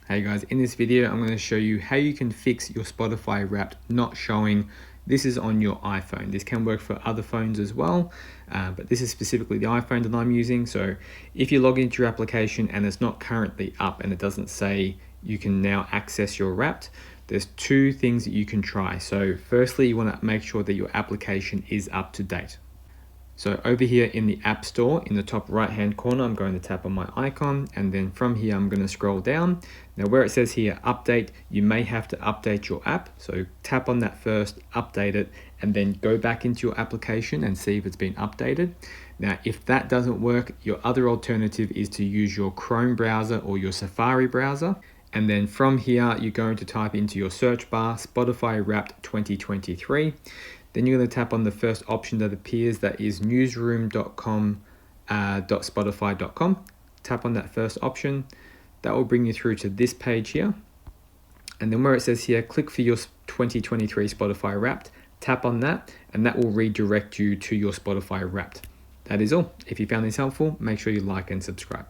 Hey guys, in this video I'm going to show you how you can fix your Spotify Wrapped not showing. This is on your iPhone. This can work for other phones as well, but this is specifically the iPhone that I'm using. So if you log into your application and it's not currently up and it doesn't say you can now access your Wrapped, there's two things that you can try. So firstly, you want to make sure that your application is up to date. So over here in the App Store, in the top right hand corner, I'm going to tap on my icon, and then from here I'm going to scroll down. Now where it says here update, you may have to update your app. So tap on that first, update it, and then go back into your application and see if it's been updated. Now if that doesn't work, your other alternative is to use your Chrome browser or your Safari browser. And then from here, you're going to type into your search bar, Spotify Wrapped 2023. Then you're going to tap on the first option that appears, that is newsroom.com.spotify.com. Tap on that first option. That will bring you through to this page here. And then where it says here, click for your 2023 Spotify Wrapped. Tap on that, and that will redirect you to your Spotify Wrapped. That is all. If you found this helpful, make sure you like and subscribe.